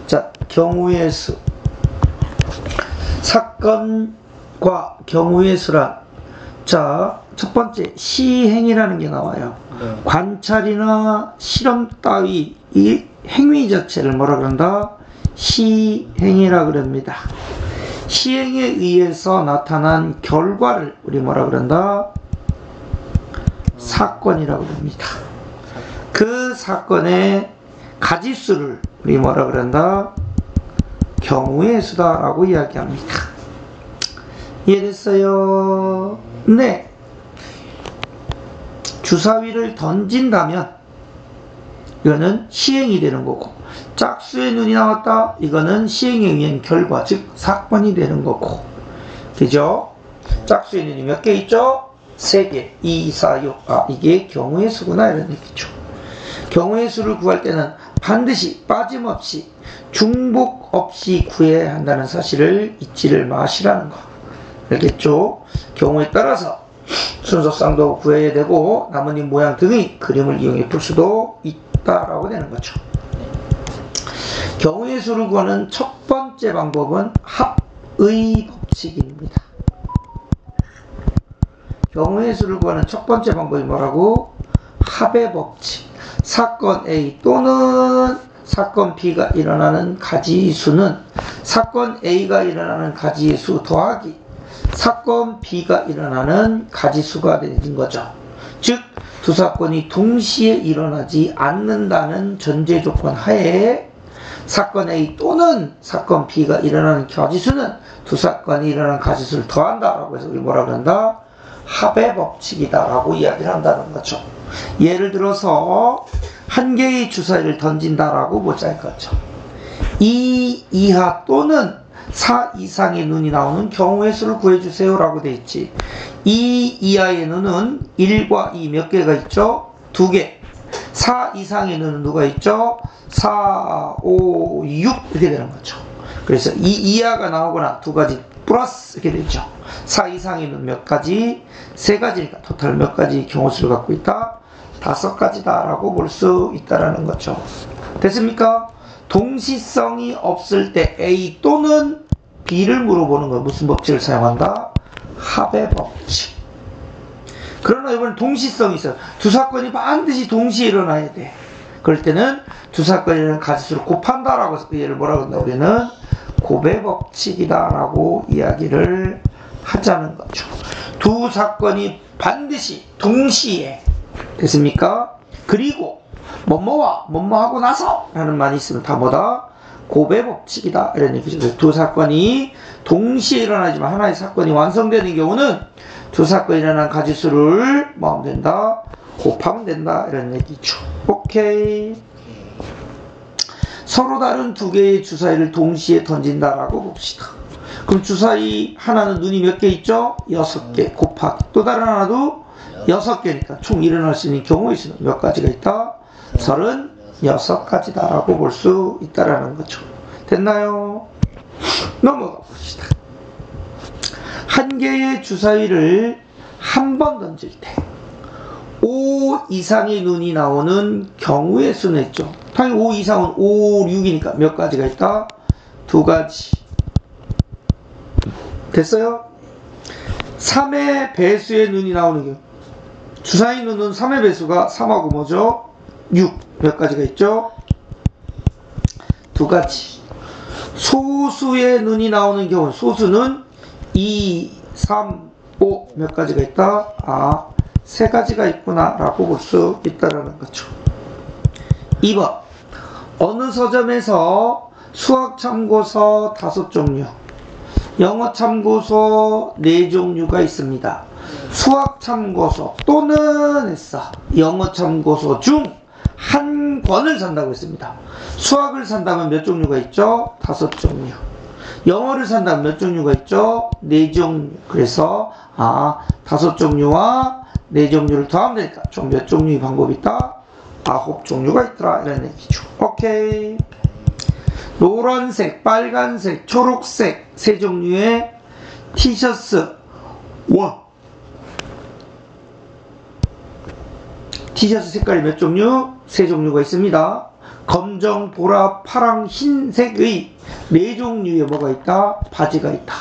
자, 경우의 수. 사건과 경우의 수란, 자, 첫 번째 시행이라는 게 나와요. 관찰이나 실험 따위 이 행위 자체를 뭐라 그런다? 시행이라 그럽니다. 시행에 의해서 나타난 결과를 우리 뭐라 그런다? 사건이라고 그럽니다. 그 사건의 가지수를 우리 뭐라 그런다? 경우의 수다라고 이야기합니다. 이해됐어요? 네. 주사위를 던진다면 이거는 시행이 되는 거고, 짝수의 눈이 나왔다, 이거는 시행에 의한 결과, 즉 사건이 되는 거고, 그죠? 짝수의 눈이 몇 개 있죠? 3개, 2, 4, 6. 이게 경우의 수구나 이런 얘기죠. 경우의 수를 구할 때는 반드시 빠짐없이 중복 없이 구해야 한다는 사실을 잊지를 마시라는 거. 알겠죠? 경우에 따라서 순서상도 구해야 되고 나뭇잎 모양 등의 그림을 이용해 풀 수도 있다라고 되는 거죠. 경우의 수를 구하는 첫 번째 방법은 합의 법칙입니다. 경우의 수를 구하는 첫 번째 방법이 뭐라고? 합의 법칙. 사건 A 또는 사건 B가 일어나는 가지수는 사건 A가 일어나는 가지수 더하기 사건 B가 일어나는 가지수가 되는 거죠. 즉, 두 사건이 동시에 일어나지 않는다는 전제 조건 하에 사건 A 또는 사건 B가 일어나는 가지수는 두 사건이 일어나는 가지수를 더한다라고 해서 우리 뭐라 그런다? 합의 법칙이다라고 이야기를 한다는 거죠. 예를 들어서 한 개의 주사위를 던진다라고 보자 이거죠. 2 이하 또는 4 이상의 눈이 나오는 경우의 수를 구해주세요 라고 되어 있지. 2 이하의 눈은 1과 2 몇 개가 있죠? 2개. 4 이상의 눈은 누가 있죠? 4, 5, 6 이렇게 되는 거죠. 그래서 2 이하가 나오거나 두 가지 플러스 이렇게 되죠. 4 이상의 눈 몇 가지? 3가지니까 토탈 몇 가지 경우수를 갖고 있다? 5가지다 라고 볼 수 있다라는 거죠. 됐습니까? 동시성이 없을 때 A 또는 B를 물어보는 건 무슨 법칙을 사용한다? 합의 법칙. 그러나 이번엔 동시성이 있어요. 두 사건이 반드시 동시에 일어나야 돼. 그럴 때는 두 사건이 일어나는 가지수를 곱한다라고 해서 얘를 뭐라고 한다? 우리는 곱의 법칙이다 라고 이야기를 하자는 거죠. 두 사건이 반드시 동시에 됐습니까? 그리고 뭐뭐와 뭐뭐하고 나서 라는 말이 있으면 다 뭐다? 곱의 법칙이다 이런 얘기죠. 두 사건이 동시에 일어나지만 하나의 사건이 완성되는 경우는 두 사건이 일어난 가지수를 뭐 하면 된다? 곱하면 된다 이런 얘기죠. 오케이. 서로 다른 두 개의 주사위를 동시에 던진다라고 봅시다. 그럼 주사위 하나는 눈이 몇 개 있죠? 6개 곱하기 또 다른 하나도 6개니까 총 일어날 수 있는 경우의 수는 몇 가지가 있다? 36가지다 라고 볼 수 있다라는 거죠. 됐나요? 넘어가 봅시다. 한 개의 주사위를 한 번 던질 때 5 이상의 눈이 나오는 경우의 수는 있죠. 당연히 5 이상은 5, 6이니까 몇 가지가 있다? 2가지. 됐어요? 3의 배수의 눈이 나오는 경우. 주사위 눈은 3의 배수가 3하고 뭐죠? 6. 몇 가지가 있죠? 2가지. 소수의 눈이 나오는 경우, 소수는 2, 3, 5. 몇 가지가 있다? 3가지가 있구나 라고 볼 수 있다라는 거죠. 2번. 어느 서점에서 수학 참고서 5종류, 영어 참고서 4종류가 있습니다. 수학 참고서 또는 했어. 영어 참고서 중 한 권을 산다고 했습니다. 수학을 산다면 몇 종류가 있죠? 5종류. 영어를 산다면 몇 종류가 있죠? 4종류. 그래서 5종류와 4종류를 더하면 되니까 총 몇 종류의 방법이 있다? 9종류가 있더라 이런 얘기죠. 오케이. 노란색, 빨간색, 초록색 3종류의 티셔츠 티셔츠 색깔이 몇 종류? 3종류가 있습니다. 검정, 보라, 파랑, 흰색의 4종류의 뭐가 있다? 바지가 있다.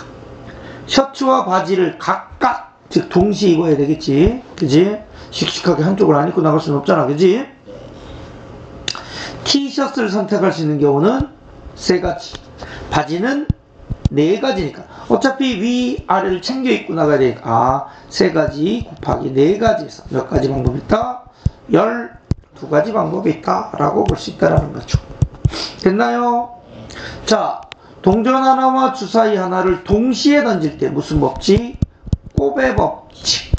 셔츠와 바지를 각각, 즉 동시에 입어야 되겠지. 그지? 씩씩하게 한쪽을 안 입고 나갈 수는 없잖아. 그지? 티셔츠를 선택할 수 있는 경우는 3가지. 바지는 4가지니까. 어차피 위아래를 챙겨 입고 나가야 되니까 3가지 곱하기 4가지에서 몇 가지 방법이 있다? 12가지 방법이 있다 라고 볼 수 있다라는 거죠. 됐나요? 자, 동전 하나와 주사위 하나를 동시에 던질 때 무슨 법칙? 꼽의 법칙.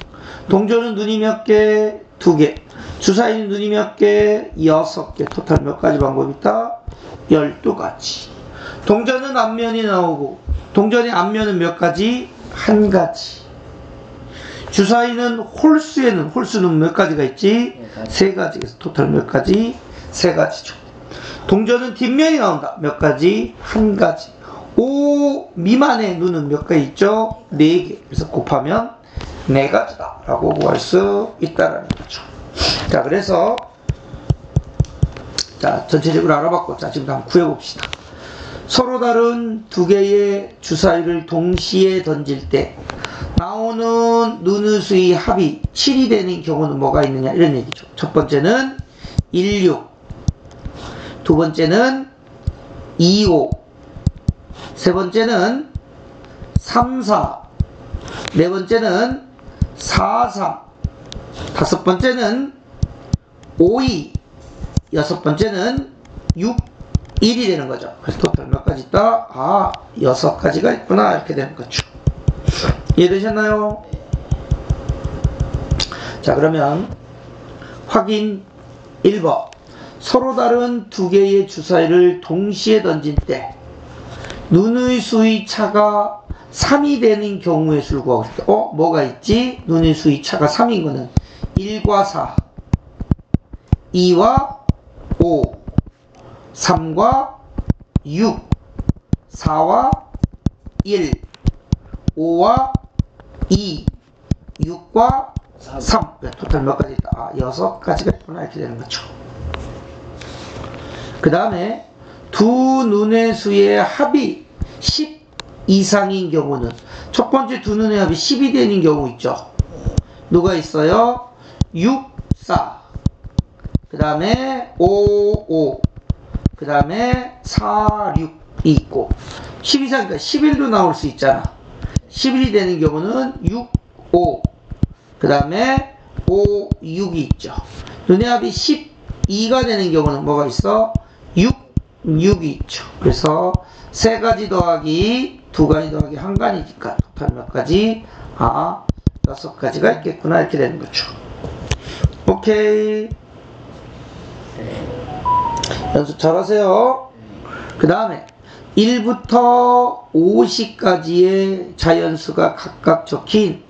동전은 눈이 몇 개? 2개. 주사위는 눈이 몇 개? 6개. 토탈 몇 가지 방법이 있다? 12가지. 동전은 앞면이 나오고 동전의 앞면은 몇 가지? 1가지. 주사위는 홀수는 몇 가지가 있지? 3가지. 그래서 토탈 몇 가지? 3가지죠. 동전은 뒷면이 나온다. 몇 가지? 1가지. 5 미만의 눈은 몇 가지 있죠? 4개. 그래서 곱하면 4가지다 라고 구할 수 있다라는 거죠. 자, 그래서 자, 전체적으로 알아봤고, 자, 지금 한번 구해봅시다. 서로 다른 2개의 주사위를 동시에 던질 때 나오는 눈의 수의 합이 7이 되는 경우는 뭐가 있느냐, 이런 얘기죠. 첫 번째는 16, 두 번째는 25, 세 번째는 34, 네 번째는 43, 다섯 번째는 52, 여섯 번째는 6, 1이 되는 거죠. 그래서 토탈 몇 가지 있다? 6가지가 있구나. 이렇게 되는 거죠. 이해되셨나요? 자, 그러면 확인 1번. 서로 다른 2개의 주사위를 동시에 던질 때 눈의 수의 차가 3이 되는 경우의 수를 구하고 싶다. 뭐가 있지? 눈의 수의 차가 3인 거는 1과 4, 2와 5, 3과 6, 4와 1, 5와 2, 6과 3. 토탈 몇 가지 있다? 6가지가 있구나. 이렇게 되는 거죠. 그 다음에 두 눈의 수의 합이 10 이상인 경우는, 첫 번째 두 눈의 합이 10이 되는 경우 있죠. 누가 있어요? 6, 4. 그 다음에 5, 5. 그 다음에 4, 6이 있고, 10 이상이니까 11도 나올 수 있잖아. 11이 되는 경우는 6, 5. 그 다음에 5, 6이 있죠. 눈의 합이 12가 되는 경우는 뭐가 있어? 6, 6이 있죠. 그래서 3가지 더하기 2가지 더하기 1가지니까 토탈 몇 가지? 6가지가 있겠구나. 이렇게 되는 거죠. 오케이. 연습 잘하세요. 그 다음에 1부터 50까지의 자연수가 각각 적힌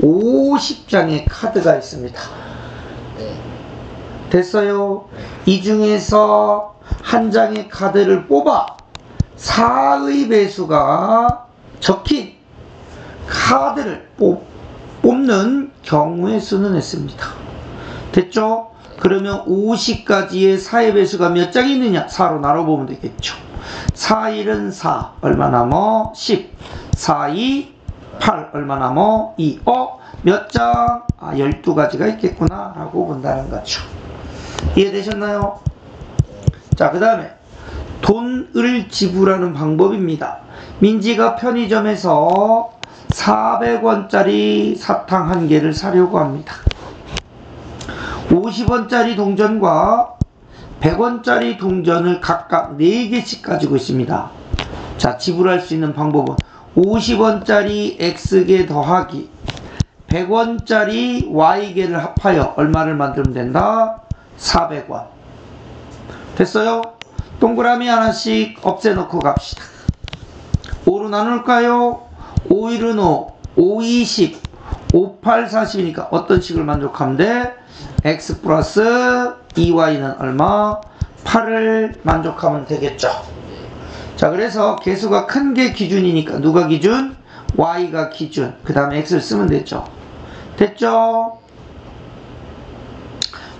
50장의 카드가 있습니다. 됐어요? 이 중에서 한 장의 카드를 뽑아 4의 배수가 적힌 카드를 뽑는 경우의 수는 했습니다. 됐죠? 그러면 50가지의 4의 배수가 몇 장이 있느냐? 4로 나눠보면 되겠죠. 4, 1은 4. 얼마 남어? 10. 4, 2, 8. 얼마 남어? 2. 몇 장? 12가지가 있겠구나. 라고 본다는 거죠. 이해되셨나요? 자, 그 다음에 돈을 지불하는 방법입니다. 민지가 편의점에서 400원짜리 사탕 1개를 사려고 합니다. 50원짜리 동전과 100원짜리 동전을 각각 4개씩 가지고 있습니다. 자, 지불할 수 있는 방법은 50원짜리 X개 더하기 100원짜리 Y개를 합하여 얼마를 만들면 된다? 400원. 됐어요? 동그라미 하나씩 없애놓고 갑시다. 5로 나눌까요? 5, 1은 5, 5, 2, 10, 5, 8, 40이니까 어떤 식을 만족하면 돼? X 플러스 2Y는 얼마? 8을 만족하면 되겠죠. 자, 그래서 개수가 큰 게 기준이니까 누가 기준? Y가 기준. 그 다음에 X를 쓰면 되죠. 됐죠?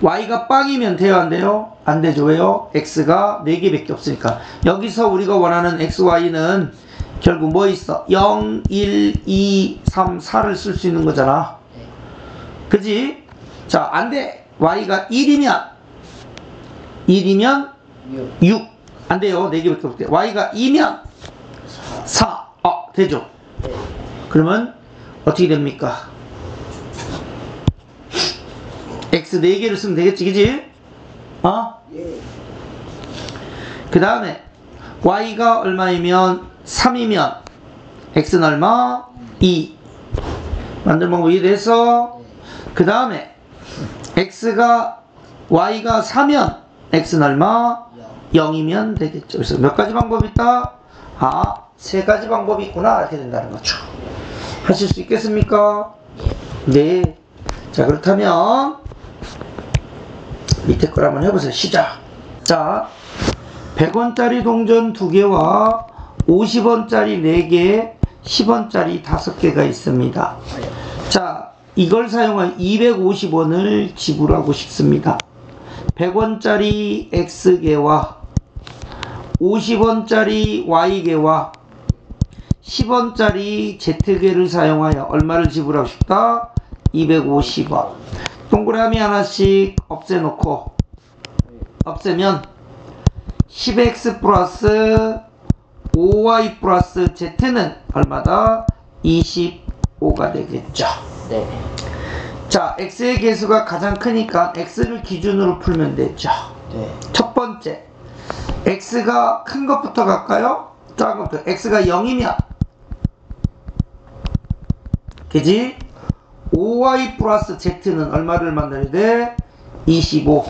y가 빵이면 돼요, 안 돼요? 안 되죠. 왜요? x가 4개밖에 없으니까. 여기서 우리가 원하는 xy는 결국 뭐 있어? 0, 1, 2, 3, 4를 쓸 수 있는 거잖아. 그지? 자, 안 돼. y가 1이면 6. 안 돼요. 4개밖에 없대. y가 2면 4. 되죠. 그러면 어떻게 됩니까? x 4개를 쓰면 되겠지, 그지? 그 다음에 y가 얼마이면 3이면 x는 얼마? 2. 만드는 방법 이해돼서? 그 다음에 y가 4면 x는 얼마? 0이면 되겠죠. 그래서 몇 가지 방법이 있다? 3가지 방법이 있구나. 이렇게 된다는 거죠. 하실 수 있겠습니까? 네. 자, 그렇다면 밑에 걸 한번 해보세요. 시작. 자, 100원짜리 동전 2개와 50원짜리 4개, 10원짜리 5개가 있습니다. 자, 이걸 사용한 250원을 지불하고 싶습니다. 100원짜리 X개와 50원짜리 Y개와 10원짜리 Z개를 사용하여 얼마를 지불하고 싶다? 250원. 동그라미 하나씩 없애면 10X 플러스 5Y 플러스 Z는 얼마다? 25가 되겠죠. 네. 자, X의 개수가 가장 크니까 X를 기준으로 풀면 되죠. 네. 첫 번째, X가 큰 것부터 갈까요? 작은 것부터. X가 0이면 그지? 5Y 플러스 Z는 얼마를 만들어야 돼? 25.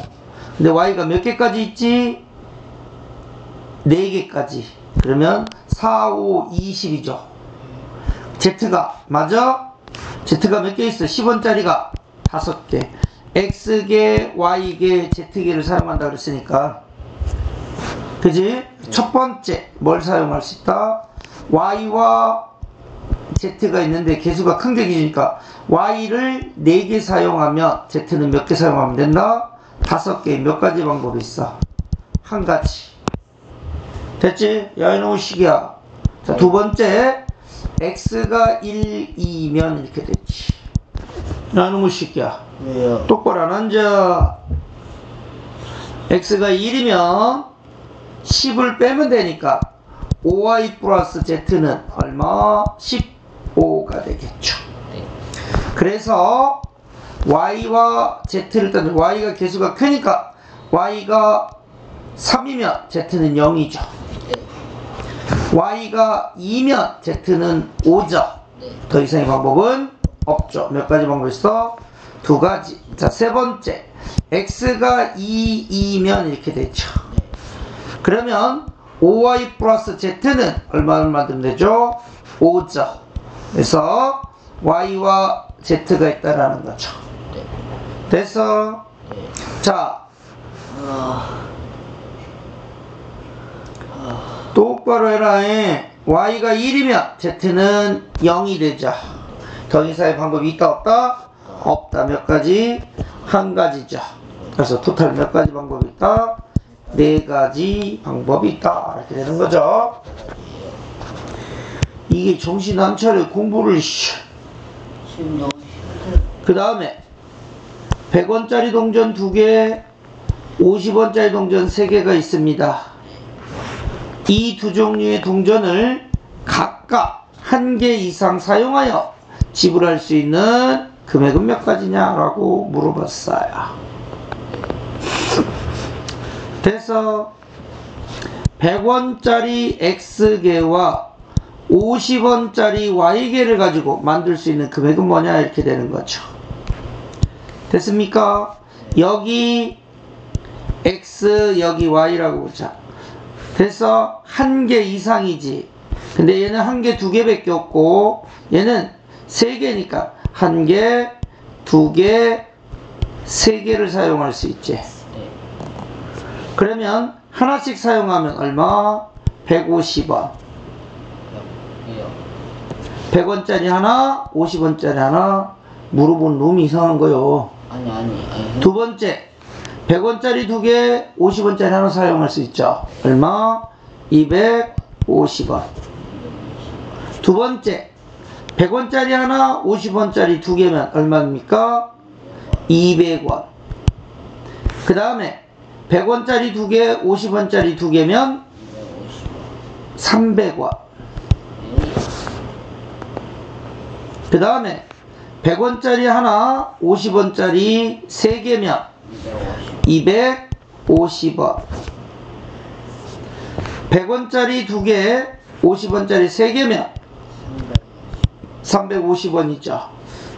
근데 Y가 몇 개까지 있지? 4개까지. 그러면 4, 5, 20이죠. Z가, 맞아? Z가 몇 개 있어? 10원짜리가 5개. X개, Y개, Z개를 사용한다 그랬으니까. 그지? 첫 번째, 뭘 사용할 수 있다? Y와 Z가 있는데 개수가 큰 게 기준이니까 Y를 4개 사용하면 Z는 몇 개 사용하면 된다? 5개. 몇 가지 방법이 있어? 한 가지. 됐지? 야, 이놈의 시기야. 자, 두 번째, X가 1, 2면 이렇게 됐지. 야, 이놈의 시기야. 왜요? 똑바로 안 앉아. X가 1이면 10을 빼면 되니까 5Y 플러스 Z는 얼마? 15가 되겠죠. 네. 그래서 Y와 Z를 따면 Y가 개수가 크니까 Y가 3이면 Z는 0이죠. Y가 2면 Z는 5죠. 더 이상의 방법은 없죠. 몇 가지 방법이 있어? 2가지. 자, 세 번째. X가 2면 이렇게 되죠. 그러면 5Y 플러스 Z는 얼마를 만들면 되죠? 5죠. 그래서 Y와 Z가 있다라는 거죠. 됐어? 자, 똑바로 해라. Y가 1이면 Z는 0이 되죠. 더 이상의 방법이 있다 없다? 없다. 몇 가지? 한 가지죠. 그래서 토탈 몇 가지 방법이 있다? 4가지 방법이 있다. 이렇게 되는 거죠. 이게 정신 안 차려 공부를. 그 다음에 100원짜리 동전 2개, 50원짜리 동전 3개가 있습니다. 이 두 종류의 동전을 각각 1개 이상 사용하여 지불할 수 있는 금액은 몇 가지냐라고 물어봤어요. 그래서 100원짜리 X개와 50원짜리 Y개를 가지고 만들 수 있는 금액은 뭐냐 이렇게 되는 거죠. 됐습니까? 여기 X 여기 Y라고 보자. 그래서 1개 이상이지. 근데 얘는 1개 2개밖에 없고 얘는 3개니까 1개 2개 3개를 사용할 수 있지. 그러면 하나씩 사용하면 얼마? 150원. 100원짜리 하나, 50원짜리 하나. 물어본 놈이 이상한 거요. 아니. 두 번째, 100원짜리 2개, 50원짜리 하나 사용할 수 있죠. 얼마? 250원. 두 번째, 100원짜리 하나, 50원짜리 2개면 얼마입니까? 200원. 그 다음에 100원짜리 2개, 50원짜리 2개면 300원. 그 다음에 100원짜리 하나, 50원짜리 3개면 250원. 100원짜리 2개, 50원짜리 3개면 350원이죠.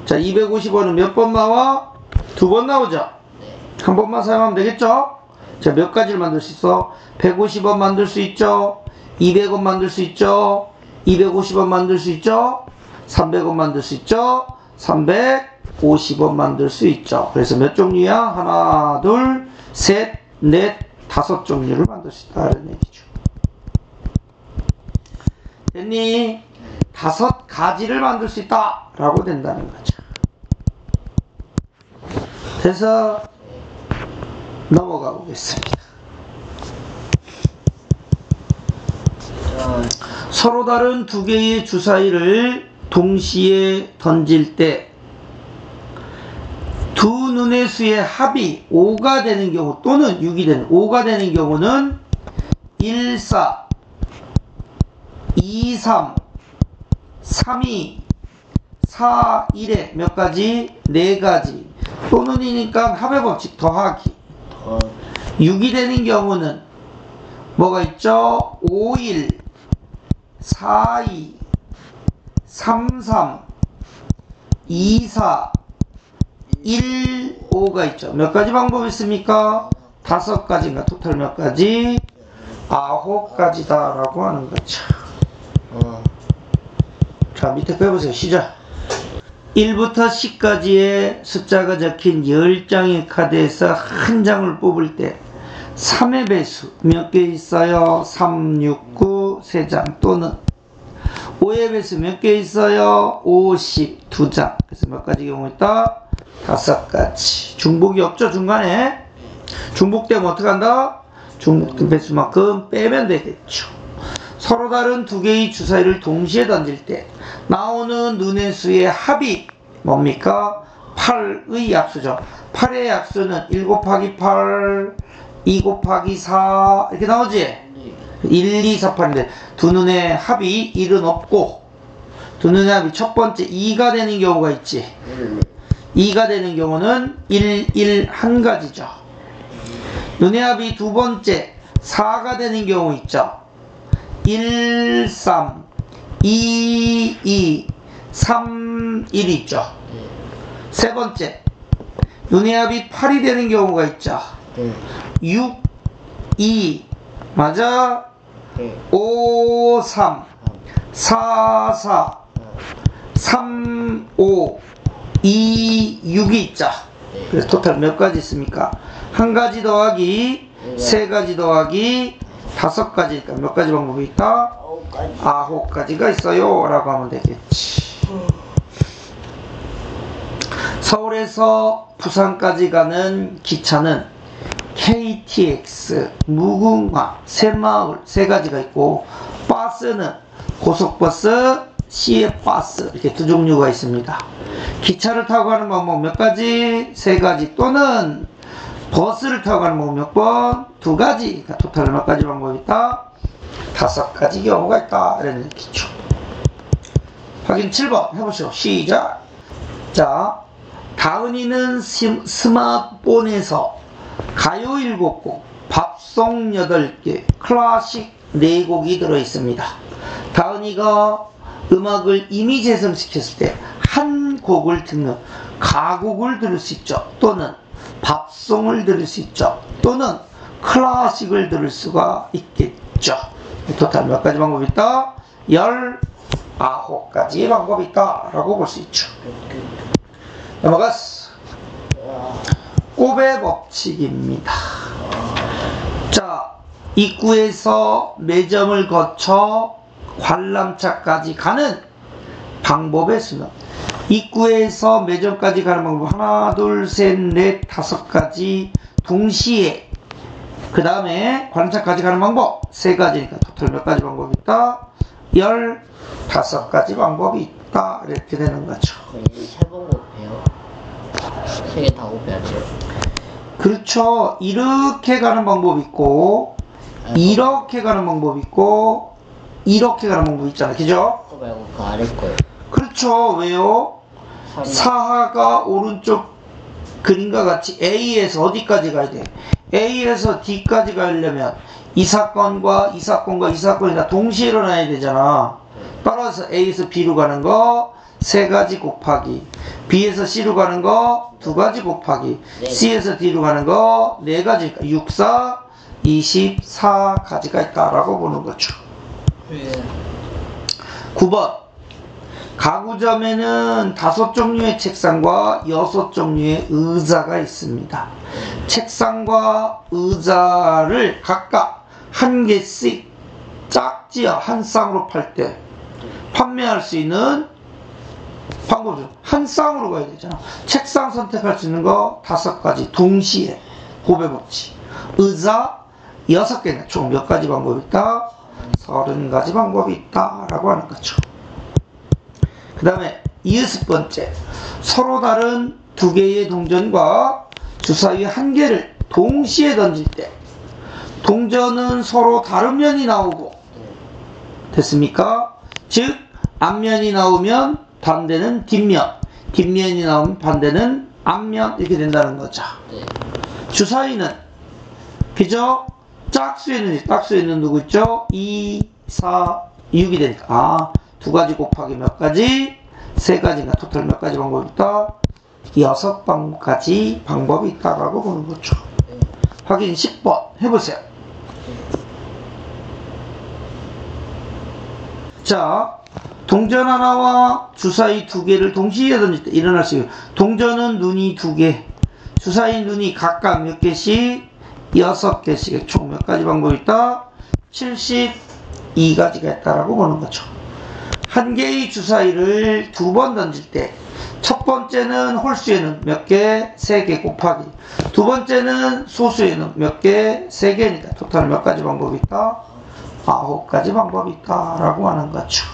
자, 250원은 몇 번 나와? 2번 나오죠. 한 번만 사용하면 되겠죠? 자, 몇 가지를 만들 수 있어? 150원 만들 수 있죠? 200원 만들 수 있죠? 250원 만들 수 있죠? 300원 만들 수 있죠? 350원 만들 수 있죠. 그래서 몇 종류야? 하나, 둘, 셋, 넷, 5종류를 만들 수 있다는 얘기죠. 됐니? 5가지를 만들 수 있다 라고 된다는 거죠. 그래서 넘어가 보겠습니다. 서로 다른 2개의 주사위를 동시에 던질 때 두 눈의 수의 합이 5가 되는 경우 또는 6이 되는 5가 되는 경우는 1, 4, 2, 3, 3, 2, 4, 1에 몇 가지? 4가지. 또는이니까 합의 법칙 더하기. 6이 되는 경우는 뭐가 있죠? 5, 1, 4, 2, 3, 3, 2, 4, 1, 5가 있죠. 몇 가지 방법이 있습니까? 5가지인가? 토탈 몇 가지? 9가지다 라고 하는 거죠. 자, 밑에 빼보세요. 시작. 1부터 10까지의 숫자가 적힌 10장의 카드에서 한 장을 뽑을 때 3의 배수 몇 개 있어요? 3, 6, 9, 3장. 또는 5의 배수 몇 개 있어요? 50, 2장. 그래서 몇 가지 경우 있다? 5가지. 중복이 없죠, 중간에? 중복되면 어떻게 한다? 중복된 배수만큼 빼면 되겠죠. 서로 다른 2개의 주사위를 동시에 던질 때 나오는 눈의 수의 합이 뭡니까? 8의 약수죠. 8의 약수는 1 곱하기 8, 2 곱하기 4 이렇게 나오지? 1, 2, 4, 8인데 두 눈의 합이 1은 없고 두 눈의 합이 첫 번째 2가 되는 경우가 있지. 2가 되는 경우는 1, 1 한 가지죠. 눈의 합이 두 번째 4가 되는 경우 있죠. 1, 3, 2, 2, 3, 1 있죠. 세 번째 눈의 합이 8이 되는 경우가 있죠. 6, 2 맞아? 5, 3, 4, 4, 3, 5, 2, 6이 있죠. 그래서 토탈 몇 가지 있습니까? 한 가지 더하기, 세 가지 더하기, 5가지니까 몇 가지 방법이 있다? 9가지가 있어요 라고 하면 되겠지. 서울에서 부산까지 가는 기차는 KTX, 무궁화, 새마을 3가지가 있고 버스는 고속버스, 시외버스 이렇게 2종류가 있습니다. 기차를 타고 가는 방법 몇 가지? 3가지. 또는 버스를 타고 가는 방법 몇 번? 2가지. 그러니까 토탈 몇 가지 방법이 있다? 5가지 경우가 있다 이런 얘기죠. 확인 7번 해보시죠. 시작. 자, 다은이는 스마트폰에서 가요 7곡, 팝송 8개, 클래식 4곡이 들어있습니다. 다은이가 음악을 이미 재생시켰을 때 한 곡을 듣는 가곡을 들을 수 있죠. 또는 팝송을 들을 수 있죠. 또는 클래식을 들을 수가 있겠죠. 토탈 몇 가지 방법이 있다? 19가지의 방법이 있다 라고 볼 수 있죠. 넘어갔어. 곱의 법칙입니다. 자, 입구에서 매점을 거쳐 관람차까지 가는 방법의 수는 입구에서 매점까지 가는 방법 하나, 둘, 셋, 넷, 5가지 동시에. 그 다음에 관찰까지 가는 방법 3가지니까 토탈 몇 가지 방법이 있다? 15가지 방법이 있다. 이렇게 되는 거죠. 세 번 곱해요. 3개 다 곱해야죠. 그렇죠. 이렇게 가는 방법이 있고 이렇게 가는 방법이 있고 이렇게 가는 방법이 있잖아요. 그죠? 그거 말고 그 아래 거예요. 그렇죠. 왜요? 사하가 오른쪽 그림과 같이 A에서 어디까지 가야 돼? A에서 D까지 가려면 이 사건과 이 사건과 이 사건이 다 동시에 일어나야 되잖아. 따라서 A에서 B로 가는 거 3가지 곱하기, B에서 C로 가는 거 2가지 곱하기, C에서 D로 가는 거 4가지, 6, 4, 24가지가 있다라고 보는 거죠. 9번 가구점에는 5종류의 책상과 6종류의 의자가 있습니다. 책상과 의자를 각각 한 개씩 짝지어 한 쌍으로 팔 때 판매할 수 있는 방법은 한 쌍으로 가야 되잖아. 책상 선택할 수 있는 거 5가지 동시에 곱해 법칙. 의자 6개네. 총 몇 가지 방법이 있다? 30가지 방법이 있다라고 하는 거죠. 그 다음에 60번째 서로 다른 2개의 동전과 주사위 1개를 동시에 던질 때 동전은 서로 다른 면이 나오고 됐습니까? 즉 앞면이 나오면 반대는 뒷면, 뒷면이 나오면 반대는 앞면 이렇게 된다는 거죠. 주사위는 그죠? 짝수에는 누구 있죠? 2, 4, 6이 되니까 2가지 곱하기 몇 가지? 3가지인가 토탈 몇 가지 방법이 있다? 6가지 방법이 있다라고 보는 거죠. 확인 10번 해보세요. 자, 동전 하나와 주사위 2개를 동시에 던질 때 일어날 수 있어요. 동전은 눈이 2개, 주사위 눈이 각각 몇 개씩? 6개씩. 총 몇 가지 방법이 있다? 72가지가 있다라고 보는 거죠. 한 개의 주사위를 2번 던질 때 첫 번째는 홀수에는 몇 개? 3개 곱하기, 두 번째는 소수에는 몇 개? 3개니까 토탈 몇 가지 방법이 있다? 9가지 방법이 있다라고 하는 거죠.